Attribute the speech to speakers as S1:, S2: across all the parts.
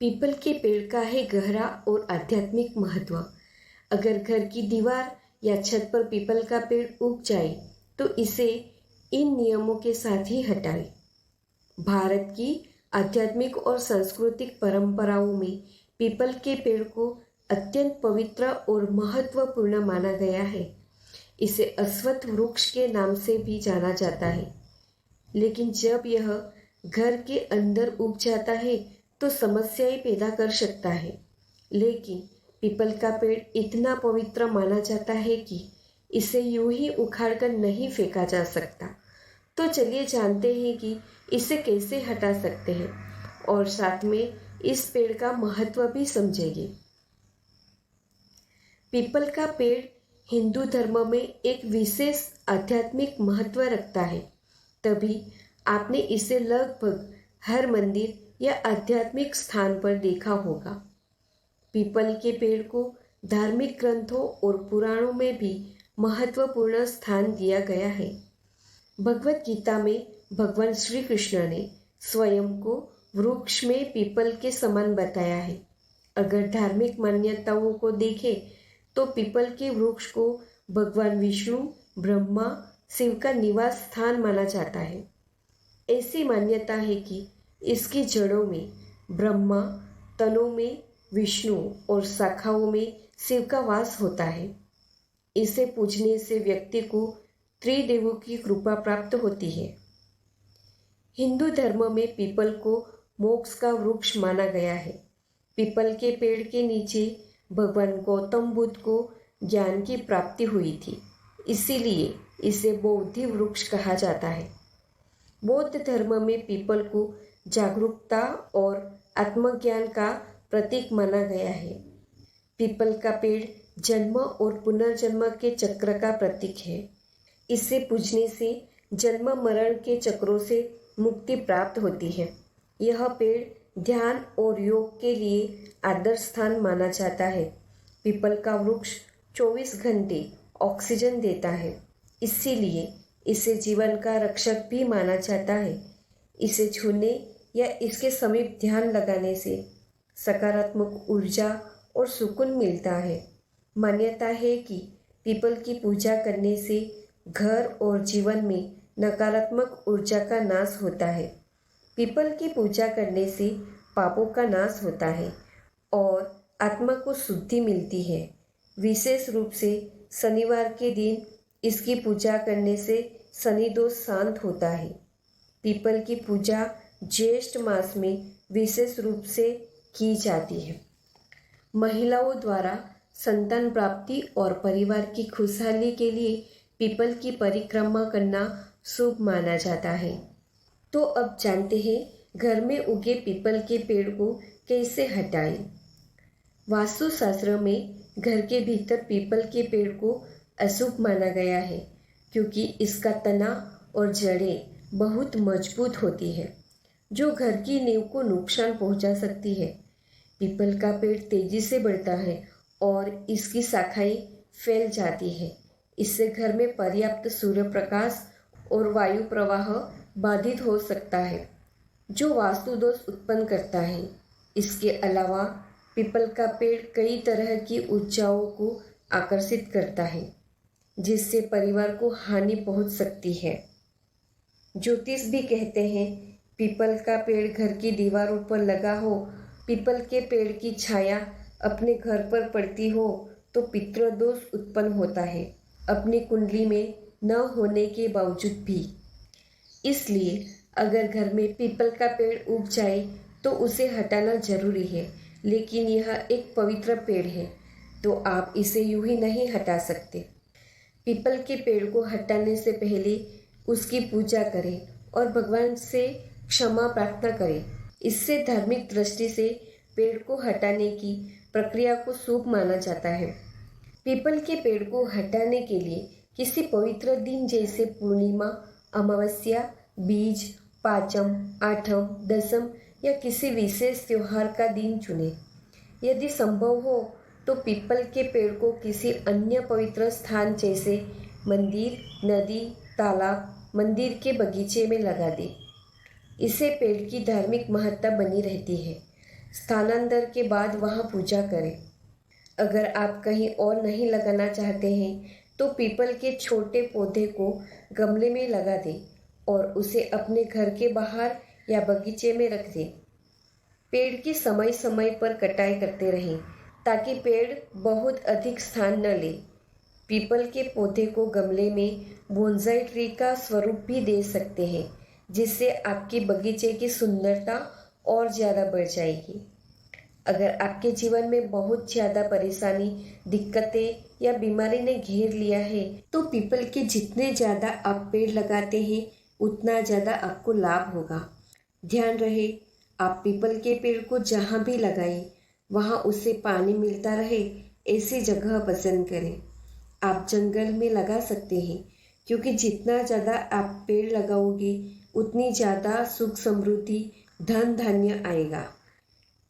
S1: People के पेड़ का है गहरा और आध्यात्मिक महत्व। अगर घर की दीवार या छत पर पीपल का पेड़ उग जाए तो इसे इन नियमों के साथ ही हटाएं। भारत की आध्यात्मिक और सांस्कृतिक परंपराओं में पीपल के पेड़ को अत्यंत पवित्र और महत्वपूर्ण माना गया है। इसे अश्वत्थ वृक्ष के नाम से भी जाना जाता है। लेकिन जब यह घर के अंदर उग जाता है तो समस्याएं पैदा कर सकता है। लेकिन पीपल का पेड़ इतना पवित्र माना जाता है कि इसे यूं ही उखाड़कर नहीं फेंका जा सकता। तो चलिए जानते हैं कि इसे कैसे हटा सकते हैं और साथ में इस पेड़ का महत्व भी समझेंगे। पीपल का पेड़ हिंदू धर्म में एक विशेष आध्यात्मिक महत्व रखता है, तभी आपने इसे लगभग हर मंदिर या आध्यात्मिक स्थान पर देखा होगा। पीपल के पेड़ को धार्मिक ग्रंथों और पुराणों में भी महत्वपूर्ण स्थान दिया गया है। भगवत गीता में भगवान श्री कृष्ण ने स्वयं को वृक्ष में पीपल के समान बताया है। अगर धार्मिक मान्यताओं को देखें तो पीपल के वृक्ष को भगवान विष्णु, ब्रह्मा, शिव का निवास स्थान माना जाता है। ऐसी मान्यता है कि इसकी जड़ों में ब्रह्मा, तनों में विष्णु और शाखाओं में शिव का वास होता है। इसे पूजने से व्यक्ति को त्रिदेवों की कृपा प्राप्त होती है। हिंदू धर्म में पीपल को मोक्ष का वृक्ष माना गया है। पीपल के पेड़ के नीचे भगवान गौतम बुद्ध को ज्ञान की प्राप्ति हुई थी, इसीलिए इसे बोधि वृक्ष कहा जाता है। बौद्ध धर्म में पीपल को जागरूकता और आत्मज्ञान का प्रतीक माना गया है। पीपल का पेड़ जन्म और पुनर्जन्म के चक्र का प्रतीक है। इसे पूजने से जन्म मरण के चक्रों से मुक्ति प्राप्त होती है। यह पेड़ ध्यान और योग के लिए आदर्श स्थान माना जाता है। पीपल का वृक्ष 24 घंटे ऑक्सीजन देता है, इसीलिए इसे जीवन का रक्षक भी माना जाता है। इसे छूने या इसके समीप ध्यान लगाने से सकारात्मक ऊर्जा और सुकून मिलता है। मान्यता है कि पीपल की पूजा करने से घर और जीवन में नकारात्मक ऊर्जा का नाश होता है। पीपल की पूजा करने से पापों का नाश होता है और आत्मा को शुद्धि मिलती है। विशेष रूप से शनिवार के दिन इसकी पूजा करने से शनि दोष शांत होता है। पीपल की पूजा ज्येष्ठ मास में विशेष रूप से की जाती है। महिलाओं द्वारा संतान प्राप्ति और परिवार की खुशहाली के लिए पीपल की परिक्रमा करना शुभ माना जाता है। तो अब जानते हैं घर में उगे पीपल के पेड़ को कैसे हटाएं। वास्तुशास्त्र में घर के भीतर पीपल के पेड़ को अशुभ माना गया है, क्योंकि इसका तना और जड़ें बहुत मजबूत होती है, जो घर की नींव को नुकसान पहुंचा सकती है। पीपल का पेड़ तेजी से बढ़ता है और इसकी शाखाएं फैल जाती है। इससे घर में पर्याप्त सूर्य प्रकाश और वायु प्रवाह बाधित हो सकता है, जो वास्तु दोष उत्पन्न करता है। इसके अलावा पीपल का पेड़ कई तरह की ऊर्जाओं को आकर्षित करता है, जिससे परिवार को हानि पहुंच सकती है। ज्योतिष भी कहते हैं पीपल का पेड़ घर की दीवारों पर लगा हो, पीपल के पेड़ की छाया अपने घर पर पड़ती हो तो पितृदोष उत्पन्न होता है, अपनी कुंडली में न होने के बावजूद भी। इसलिए अगर घर में पीपल का पेड़ उग जाए तो उसे हटाना जरूरी है। लेकिन यह एक पवित्र पेड़ है, तो आप इसे यूं ही नहीं हटा सकते। पीपल के पेड़ को हटाने से पहले उसकी पूजा करें और भगवान से क्षमा प्रार्थना करें। इससे धार्मिक दृष्टि से पेड़ को हटाने की प्रक्रिया को शुभ माना जाता है। पीपल के पेड़ को हटाने के लिए किसी पवित्र दिन जैसे पूर्णिमा, अमावस्या, बीज, पाचम, आठम, दसम या किसी विशेष त्योहार का दिन चुनें। यदि संभव हो तो पीपल के पेड़ को किसी अन्य पवित्र स्थान जैसे मंदिर, नदी, तालाब, मंदिर के बगीचे में लगा दें। इससे पेड़ की धार्मिक महत्ता बनी रहती है। स्थानांतरण के बाद वहाँ पूजा करें। अगर आप कहीं और नहीं लगाना चाहते हैं तो पीपल के छोटे पौधे को गमले में लगा दें और उसे अपने घर के बाहर या बगीचे में रख दें। पेड़ की समय समय पर कटाई करते रहें ताकि पेड़ बहुत अधिक स्थान न ले। पीपल के पौधे को गमले में बोनसाई ट्री का स्वरूप भी दे सकते हैं, जिससे आपकी बगीचे की सुंदरता और ज़्यादा बढ़ जाएगी। अगर आपके जीवन में बहुत ज़्यादा परेशानी, दिक्कतें या बीमारी ने घेर लिया है तो पीपल के जितने ज़्यादा आप पेड़ लगाते हैं उतना ज़्यादा आपको लाभ होगा। ध्यान रहे, आप पीपल के पेड़ को जहाँ भी लगाएं वहाँ उसे पानी मिलता रहे ऐसी जगह पसंद करें। आप जंगल में लगा सकते हैं क्योंकि जितना ज़्यादा आप पेड़ लगाओगे उतनी ज़्यादा सुख समृद्धि धन धान्य आएगा।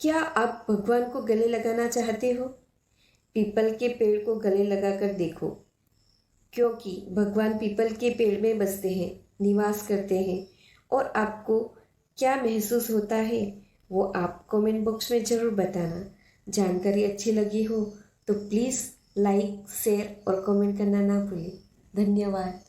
S1: क्या आप भगवान को गले लगाना चाहते हो? पीपल के पेड़ को गले लगाकर देखो, क्योंकि भगवान पीपल के पेड़ में बसते हैं, निवास करते हैं। और आपको क्या महसूस होता है वो आप कमेंट बॉक्स में ज़रूर बताना। जानकारी अच्छी लगी हो तो प्लीज़ लाइक, शेयर और कमेंट करना ना भूलें। धन्यवाद।